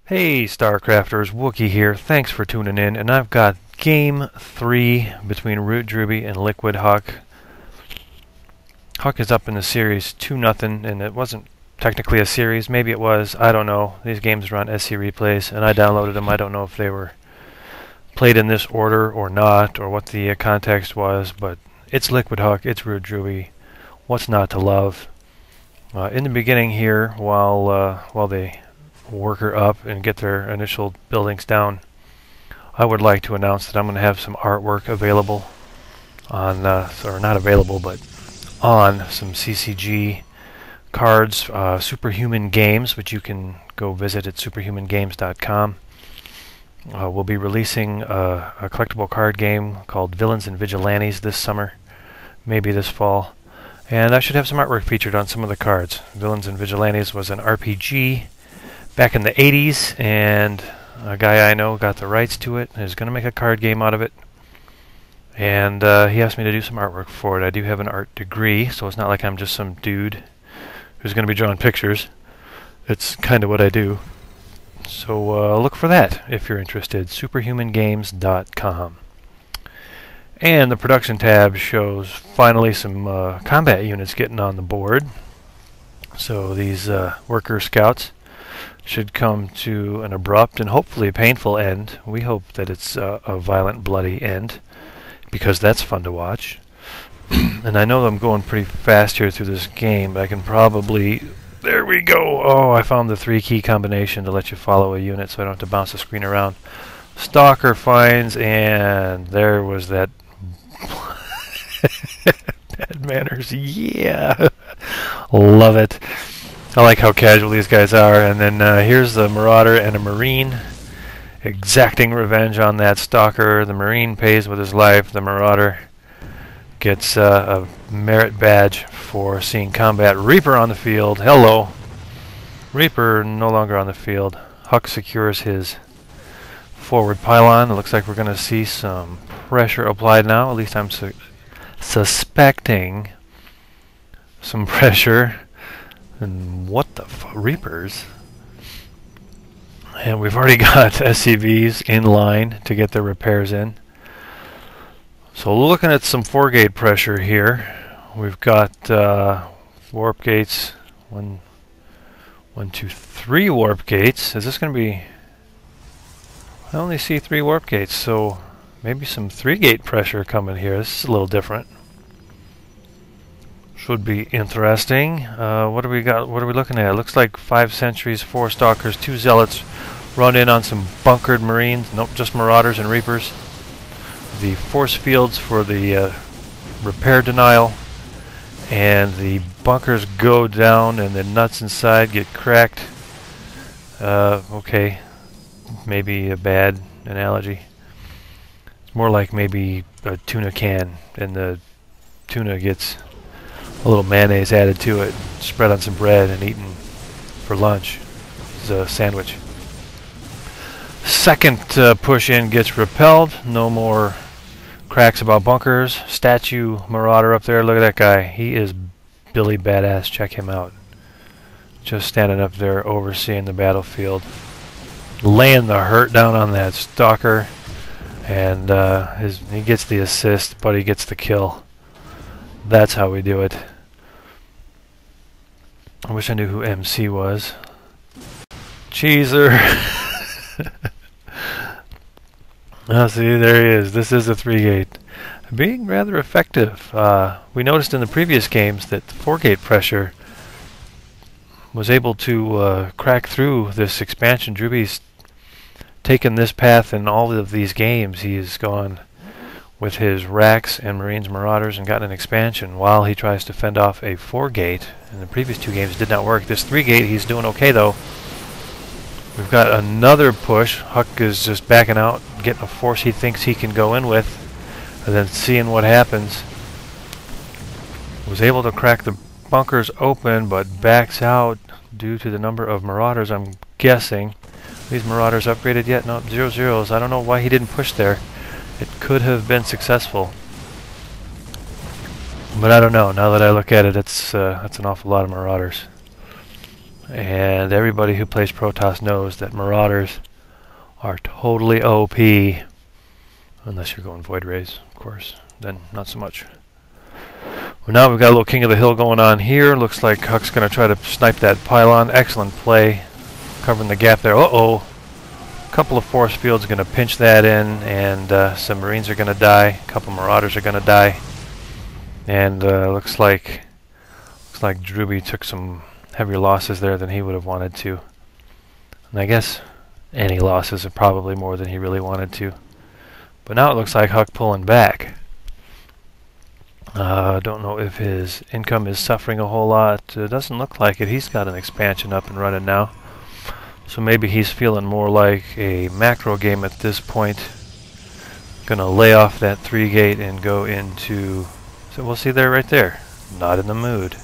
Hey Starcrafters, Wookie here. Thanks for tuning in, and I've got Game 3 between ROOTDrewbie and LiquidHuk. Huk is up in the series 2-0, and it wasn't technically a series. Maybe it was. I don't know. These games run SC replays, and I downloaded them. I don't know if they were played in this order or not, or what the context was, but it's LiquidHuk, it's ROOTDrewbie. What's not to love? In the beginning here, while they worker up and get their initial buildings down, I would like to announce that I'm going to have some artwork available on, or not available, but on some CCG cards, Superhuman Games, which you can go visit at superhumangames.com. We'll be releasing a collectible card game called Villains and Vigilantes this summer, maybe this fall. And I should have some artwork featured on some of the cards. Villains and Vigilantes was an RPG back in the 80s, and a guy I know got the rights to it and is going to make a card game out of it. And he asked me to do some artwork for it. I do have an art degree, so it's not like I'm just some dude who's going to be drawing pictures. It's kind of what I do. So look for that if you're interested. Superhumangames.com. And the production tab shows finally some combat units getting on the board. So these worker scouts should come to an abrupt and hopefully painful end. We hope that it's a violent, bloody end, because that's fun to watch. And I know I'm going pretty fast here through this game, but I can probably... There we go! Oh, I found the 3-key combination to let you follow a unit so I don't have to bounce the screen around. Stalker finds, and there was that... Bad manners, yeah! Love it. I like how casual these guys are. And then here's the Marauder and a Marine exacting revenge on that Stalker. The Marine pays with his life. The Marauder gets a merit badge for seeing combat. Reaper on the field. Hello. Reaper no longer on the field. Huk secures his forward pylon. It looks like we're going to see some pressure applied now. At least I'm suspecting some pressure. And what the Reapers? And we've already got SCVs in line to get their repairs in. So looking at some 4-gate pressure here. We've got warp gates. 1, 2, 3 warp gates. Is this going to be... I only see 3 warp gates, so maybe some 3-gate pressure coming here. This is a little different. Should be interesting. What do we got? What are we looking at? It looks like 5 sentries, 4 stalkers, 2 zealots run in on some bunkered marines. Nope, just marauders and reapers. The force fields for the repair denial, and the bunkers go down and the nuts inside get cracked. Okay, maybe a bad analogy. It's more like maybe a tuna can, and the tuna gets a little mayonnaise added to it, spread on some bread, and eaten for lunch as a sandwich. Second push in gets repelled. No more cracks about bunkers. Statue Marauder up there. Look at that guy. He is Billy Badass. Check him out. Just standing up there overseeing the battlefield. Laying the hurt down on that Stalker. And he gets the assist, but he gets the kill. That's how we do it. I wish I knew who MC was. Cheeser. Oh, see, there he is. This is a 3-gate. Being rather effective. We noticed in the previous games that the 4-gate pressure was able to crack through this expansion. Drewbie's taken this path in all of these games. He's gone with his racks and Marines Marauders and gotten an expansion while he tries to fend off a 4-gate. In the previous 2 games it did not work. This 3-gate he's doing okay though. We've got another push. Huk is just backing out, getting a force he thinks he can go in with, and then seeing what happens. Was able to crack the bunkers open, but backs out due to the number of Marauders, I'm guessing. These Marauders upgraded yet? No, 0-0s. I don't know why he didn't push there. It could have been successful, but I don't know. Now that I look at it, that's an awful lot of Marauders. And everybody who plays Protoss knows that Marauders are totally OP. Unless you're going Void Rays, of course. Then not so much. Well, now we've got a little King of the Hill going on here. Looks like Huk's going to try to snipe that pylon. Excellent play. Covering the gap there. Uh-oh. A couple of force fields are going to pinch that in, and some Marines are going to die. A couple Marauders are going to die. And looks like Drewbie took some heavier losses there than he would have wanted to. And I guess any losses are probably more than he really wanted to. But now it looks like Huk pulling back. Don't know if his income is suffering a whole lot. Doesn't look like it. He's got an expansion up and running now. So maybe he's feeling more like a macro game at this point. Gonna lay off that 3-gate and go into... So we'll see there right there. Not in the mood.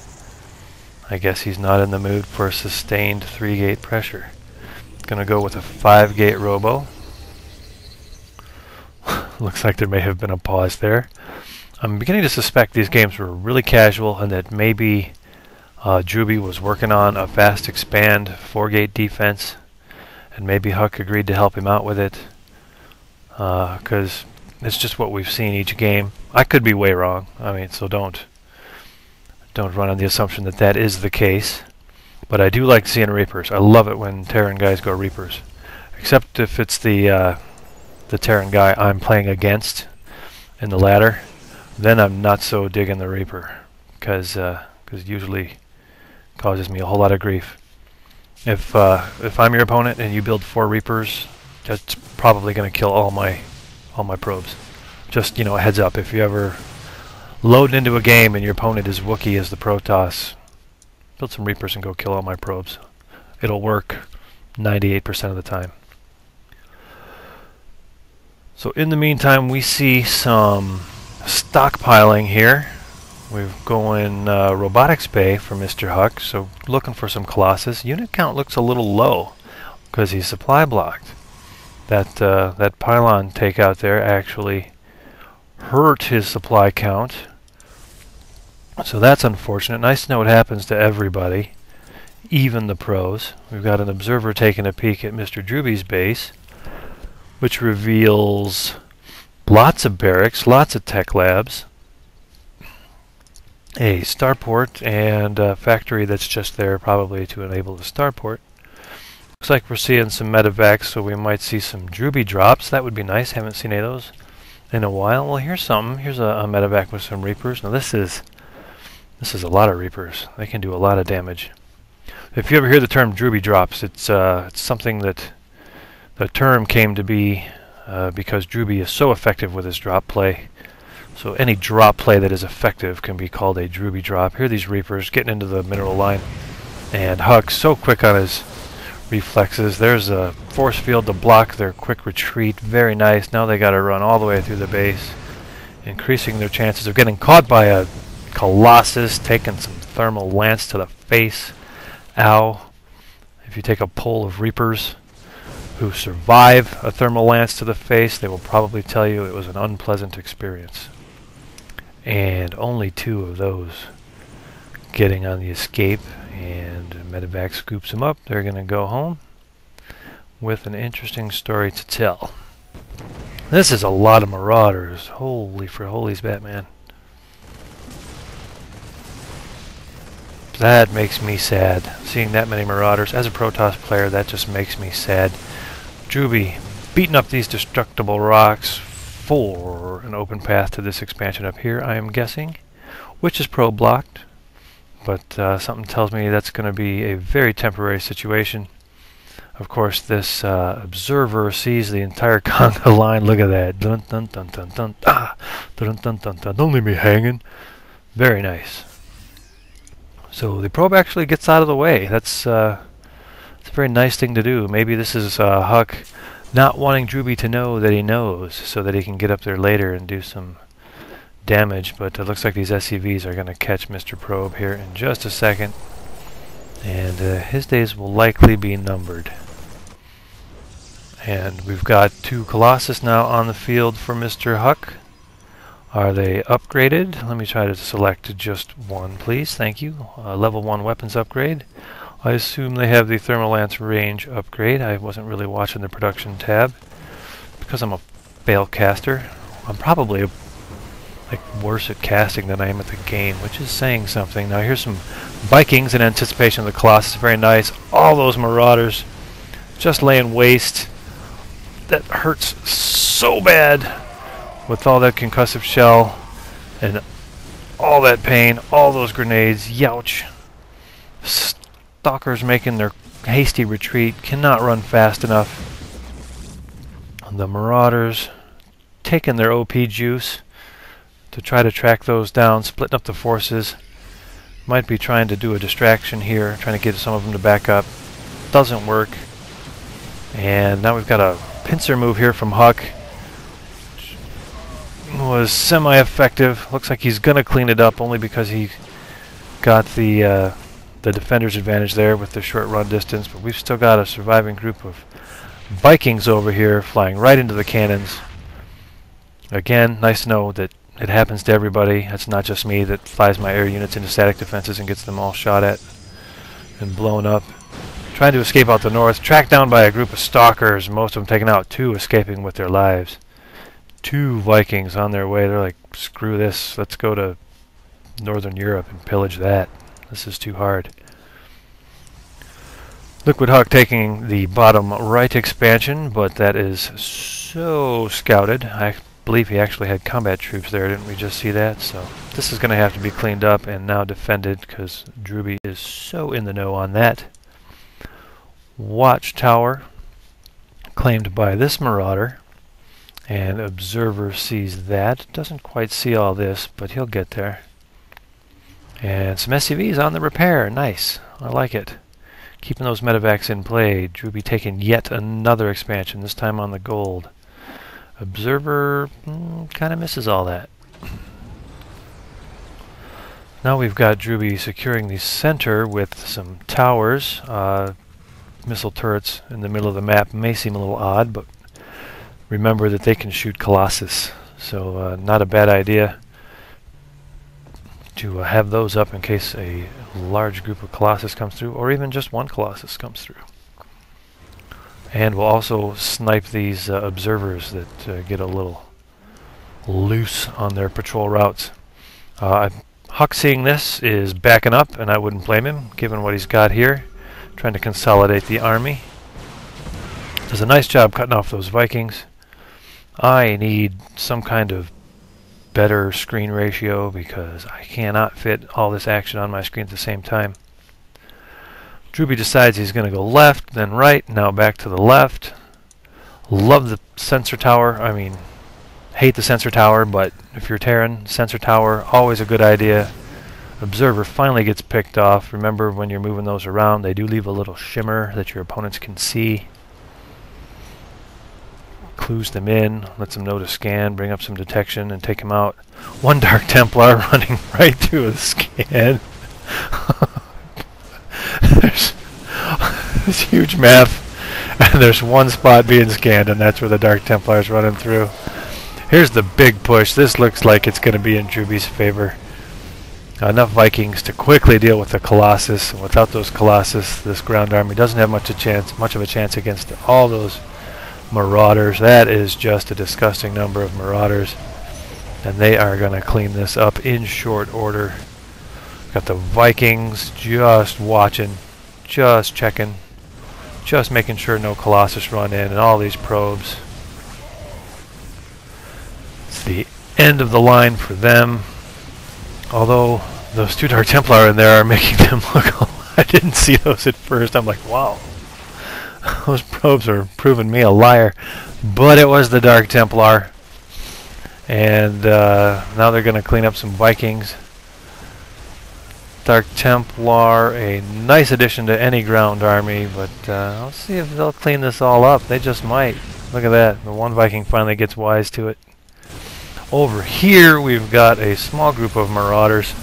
I guess he's not in the mood for sustained 3-gate pressure. Gonna go with a 5-gate robo. Looks like there may have been a pause there. I'm beginning to suspect these games were really casual and that maybe Drewbie was working on a fast expand 4-gate defense, and maybe Huk agreed to help him out with it, because it's just what we've seen each game. I could be way wrong. I mean, so don't run on the assumption that that is the case. But I do like seeing Reapers. I love it when Terran guys go Reapers, except if it's the Terran guy I'm playing against in the ladder. Then I'm not so digging the Reaper, because it usually causes me a whole lot of grief. If I'm your opponent and you build 4 Reapers, that's probably going to kill all my probes. Just, you know, a heads up. If you ever load into a game and your opponent is Wookiee as the Protoss, build some Reapers and go kill all my probes. It'll work 98% of the time. So in the meantime, we see some stockpiling here. We're going Robotics Bay for Mr. Huk, so looking for some Colossus. Unit count looks a little low because he's supply blocked. That pylon takeout there actually hurt his supply count, so that's unfortunate. Nice to know what happens to everybody, even the pros. We've got an observer taking a peek at Mr. Drewbie's base, which reveals lots of barracks, lots of tech labs, a starport, and a factory that's just there probably to enable the starport. Looks like we're seeing some medevacs, so we might see some Drewbie drops. That would be nice. Haven't seen any of those in a while. Well, here's something. Here's a medevac with some Reapers. Now this is a lot of Reapers. They can do a lot of damage. If you ever hear the term Drewbie drops, it's something that the term came to be because Drewbie is so effective with his drop play. So any drop play that is effective can be called a Drewbie drop. Here are these Reapers getting into the mineral line, and Huk's so quick on his reflexes. There's a force field to block their quick retreat. Very nice. Now they got to run all the way through the base, increasing their chances of getting caught by a Colossus, taking some thermal lance to the face. Ow. If you take a poll of Reapers who survive a thermal lance to the face, they will probably tell you it was an unpleasant experience. And only 2 of those getting on the escape, and medevac scoops them up. They're going to go home with an interesting story to tell. This is a lot of Marauders. Holy for holies, Batman. That makes me sad. Seeing that many Marauders. As a Protoss player, that just makes me sad. Drewbie beating up these destructible rocks for an open path to this expansion up here, I am guessing, which is probe blocked. But something tells me that's going to be a very temporary situation. Of course, this observer sees the entire conga line. Look at that. Dun dun dun dun dun. Ah! Dun dun dun dun. Don't leave me hanging. Very nice. So the probe actually gets out of the way. That's a very nice thing to do. Maybe this is Huk not wanting Drewbie to know that he knows, so that he can get up there later and do some damage. But it looks like these SCVs are going to catch Mr. Probe here in just a second, and his days will likely be numbered. And we've got 2 Colossus now on the field for Mr. Huk. Are they upgraded? Let me try to select just one, please. Thank you. Level 1 weapons upgrade. I assume they have the Thermal Lance range upgrade. I wasn't really watching the production tab because I'm a fail caster. I'm probably worse at casting than I am at the game, which is saying something. Now here's some Vikings in anticipation of the Colossus. Very nice. All those Marauders just laying waste. That hurts so bad with all that concussive shell and all that pain, all those grenades. Youch. Stalkers making their hasty retreat, cannot run fast enough. The Marauders taking their OP juice to try to track those down, splitting up the forces. Might be trying to do a distraction here, trying to get some of them to back up. Doesn't work. And now we've got a pincer move here from Huk. Was semi-effective. Looks like he's going to clean it up only because he got the defender's advantage there with the short run distance. But we've still got a surviving group of Vikings over here flying right into the cannons. Again, nice to know that it happens to everybody. It's not just me that flies my air units into static defenses and gets them all shot at and blown up. Trying to escape out the north, tracked down by a group of stalkers, most of them taken out, 2 escaping with their lives. 2 Vikings on their way. They're like, screw this, let's go to Northern Europe and pillage that. This is too hard. LiquidHuk taking the bottom right expansion, but that is so scouted. I believe he actually had combat troops there, didn't we just see that? So this is going to have to be cleaned up and now defended because Drewbie is so in the know on that. Watchtower claimed by this Marauder, and Observer sees that. Doesn't quite see all this, but he'll get there. And some SCVs on the repair. Nice. I like it. Keeping those medevacs in play. Drewbie taking yet another expansion, this time on the gold. Observer kind of misses all that. Now we've got Drewbie securing the center with some towers. Missile turrets in the middle of the map may seem a little odd, but remember that they can shoot Colossus, so not a bad idea to have those up in case a large group of Colossus comes through, or even just one Colossus comes through. And we'll also snipe these observers that get a little loose on their patrol routes. Huk, seeing this, is backing up, and I wouldn't blame him given what he's got here. Trying to consolidate the army. Does a nice job cutting off those Vikings. I need some kind of better screen ratio because I cannot fit all this action on my screen at the same time. Drewbie decides he's going to go left, then right, now back to the left. Love the sensor tower. I mean, hate the sensor tower, but if you're Terran, sensor tower, always a good idea. Observer finally gets picked off. Remember, when you're moving those around, they do leave a little shimmer that your opponents can see. Clues them in, lets them know to scan, bring up some detection, and take them out. One Dark Templar running right through a scan. There's this huge map, and there's one spot being scanned, and that's where the Dark Templar is running through. Here's the big push. This looks like it's going to be in Drewbie's favor. Enough Vikings to quickly deal with the Colossus. Without those Colossus, this ground army doesn't have much of a chance against all those Marauders. That is just a disgusting number of Marauders, and they are going to clean this up in short order. Got the Vikings just watching, just checking, just making sure no Colossus run in, and all these probes. It's the end of the line for them. Although those 2 Dark Templar in there are making them look I didn't see those at first. I'm like, wow. Those probes are proving me a liar. But it was the Dark Templar. And now they're going to clean up some Vikings. Dark Templar, a nice addition to any ground army, but let's see if they'll clean this all up. They just might. Look at that. The one Viking finally gets wise to it. Over here we've got a small group of Marauders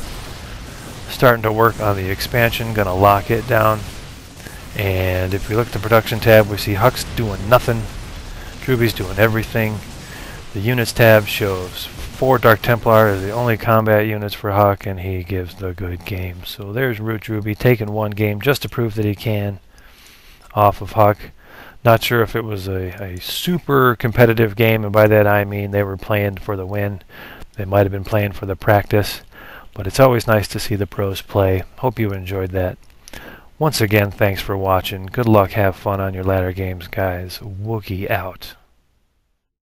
starting to work on the expansion, gonna lock it down. And if we look at the production tab, we see Huk's doing nothing, Drewbie's doing everything. The units tab shows 4 Dark Templar are the only combat units for Huk, and he gives the good game. So there's ROOTDrewbie taking one game just to prove that he can off of Huk. Not sure if it was a super competitive game, and by that I mean they were playing for the win. They might have been playing for the practice, but it's always nice to see the pros play. Hope you enjoyed that. Once again, thanks for watching. Good luck, have fun on your ladder games, guys. Wookie out.